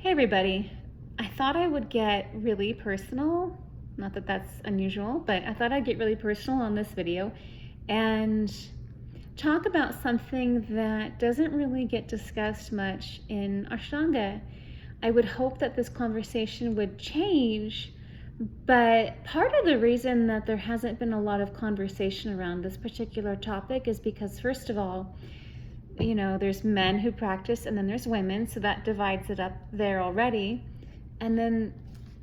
Hey everybody, I thought I would get really personal, not that that's unusual, but I thought I'd get really personal on this video and talk about something that doesn't really get discussed much in Ashtanga. I would hope that this conversation would change, but part of the reason that there hasn't been a lot of conversation around this particular topic is because, first of all, there's men who practice and then there's women, so that divides it up there already. And then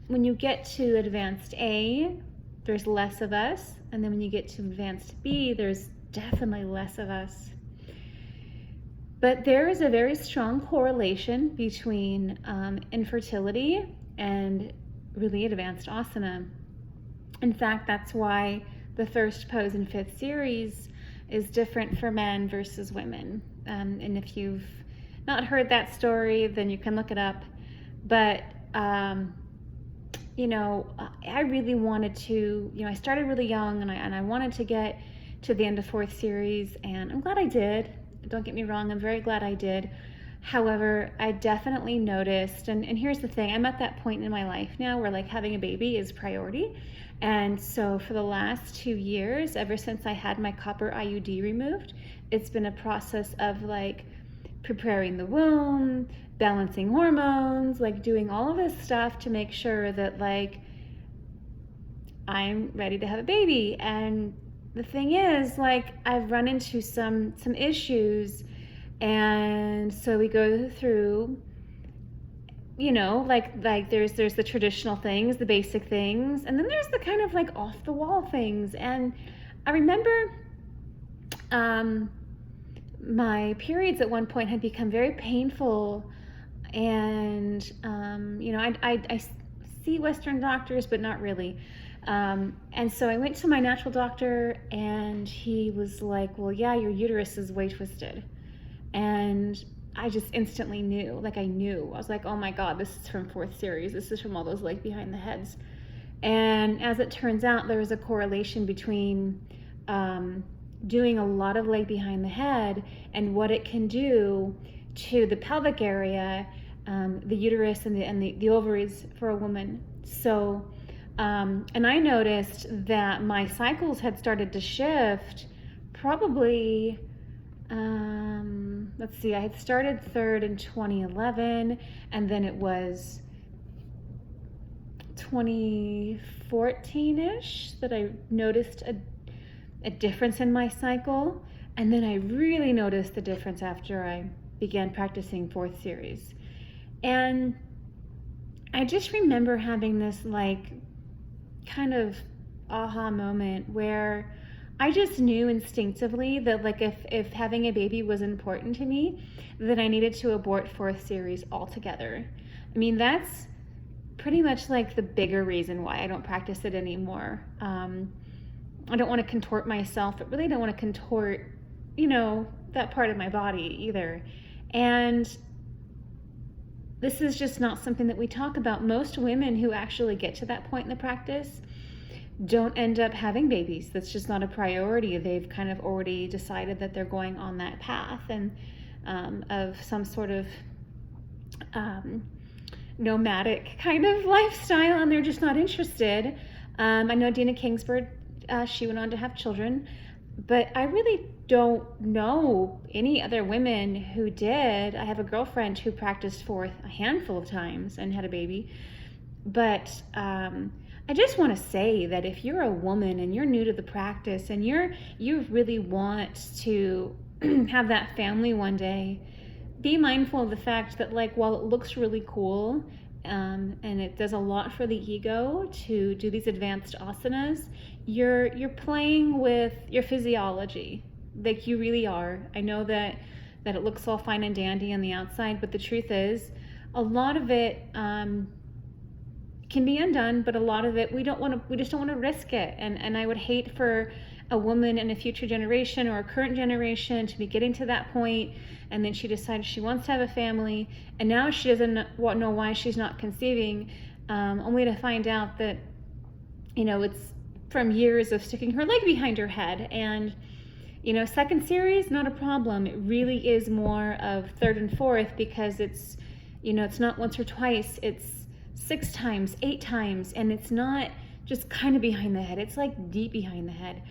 when you get to advanced A, there's less of us. And then when you get to advanced B, there's definitely less of us. But there is a very strong correlation between infertility and really advanced asana. In fact, that's why the first pose in 5th series is different for men versus women. And if you've not heard that story, then you can look it up. But, I really wanted to, I started really young and I wanted to get to the end of 4th series, and I'm glad I did. Don't get me wrong, I'm very glad I did. However, I definitely noticed, and here's the thing, I'm at that point in my life now where having a baby is priority. And so for the last 2 years, ever since I had my copper IUD removed, it's been a process of preparing the womb, balancing hormones, doing all of this stuff to make sure that I'm ready to have a baby. And the thing is, I've run into some issues, and so we go through, there's the traditional things, the basic things, and then there's the kind of off the wall things. And I remember my periods at one point had become very painful, and I see Western doctors, but not really. And so I went to my natural doctor, and he was like, well, yeah, your uterus is way twisted. And I just instantly knew, I knew. I was like, oh my God, this is from 4th series. This is from all those behind the heads. And as it turns out, there was a correlation between doing a lot of leg behind the head and what it can do to the pelvic area, the uterus and the ovaries for a woman. So, and I noticed that my cycles had started to shift probably, let's see, I had started 3rd in 2011, and then it was 2014-ish that I noticed a difference in my cycle. And then I really noticed the difference after I began practicing 4th series. And I just remember having this kind of aha moment where I just knew instinctively that if having a baby was important to me, that I needed to abort 4th series altogether. I mean, that's pretty much the bigger reason why I don't practice it anymore. I don't want to contort myself, but really don't want to contort, that part of my body either. And this is just not something that we talk about. Most women who actually get to that point in the practice don't end up having babies. That's just not a priority. They've kind of already decided that they're going on that path and of some sort of nomadic kind of lifestyle, and they're just not interested. I know Dina Kingsford, she went on to have children, but I really don't know any other women who did. I have a girlfriend who practiced 4th a handful of times and had a baby, but I just want to say that if you're a woman and you're new to the practice and you really want to have that family one day, be mindful of the fact that while it looks really cool and it does a lot for the ego to do these advanced asanas, you're playing with your physiology. You really are. I know that it looks all fine and dandy on the outside, but the truth is a lot of it can be undone, but a lot of it we just don't want to risk it. And I would hate for a woman in a future generation or a current generation to be getting to that point, and then she decides she wants to have a family, and now she doesn't know why she's not conceiving, only to find out that it's from years of sticking her leg behind her head. And 2nd series, not a problem. It really is more of 3rd and 4th because it's It's not once or twice, it's 6 times, 8 times, and it's not just kind of behind the head, it's like deep behind the head.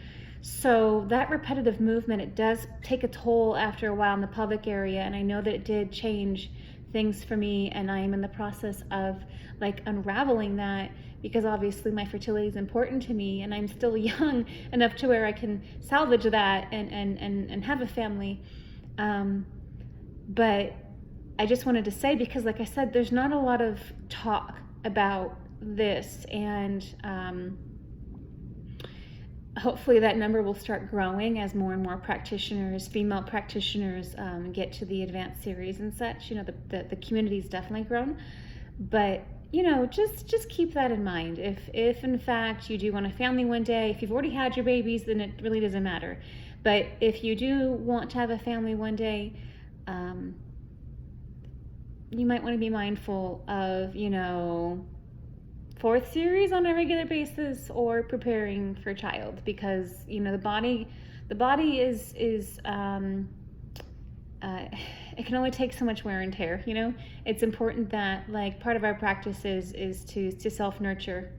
So that repetitive movement, it does take a toll after a while in the pelvic area, and I know that it did change things for me, and I am in the process of like unraveling that, because obviously my fertility is important to me, and I'm still young enough to where I can salvage that and have a family. But I just wanted to say, because like I said, there's not a lot of talk about this, and hopefully that number will start growing as more and more practitioners, female practitioners, get to the advanced series and such. The community's definitely grown, but just keep that in mind. If in fact you do want a family one day, if you've already had your babies, then it really doesn't matter. But if you do want to have a family one day, you might want to be mindful of, fourth series on a regular basis, or preparing for a child, because the body is it can only take so much wear and tear. It's important that, like, part of our practice is to self-nurture,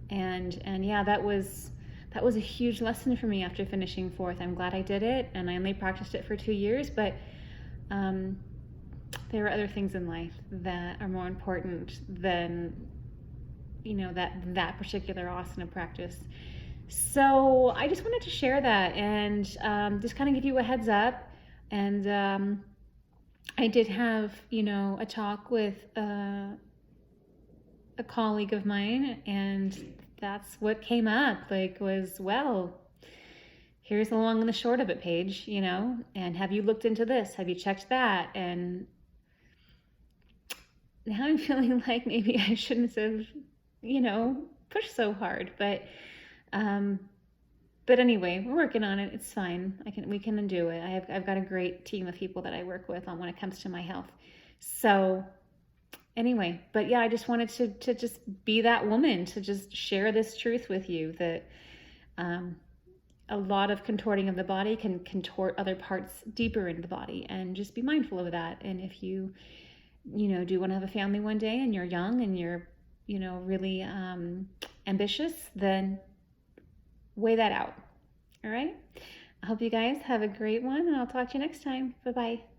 and yeah, that was a huge lesson for me after finishing fourth. I'm glad I did it, and I only practiced it for 2 years, but there are other things in life that are more important than that particular asana practice. So I just wanted to share that, and just kind of give you a heads up. And I did have a talk with a colleague of mine, and that's what came up. Was, well, here's the long and the short of it, Paige, and have you looked into this? Have you checked that? And now I'm feeling like maybe I shouldn't have pushed so hard, but anyway, we're working on it. It's fine. We can do it. I've got a great team of people that I work with on when it comes to my health. So anyway, but yeah, I just wanted to just be that woman, to just share this truth with you, that a lot of contorting of the body can contort other parts deeper into the body, and just be mindful of that. And if you do want to have a family one day, and you're young, and you're really ambitious, then weigh that out. All right. I hope you guys have a great one, and I'll talk to you next time. Bye-bye.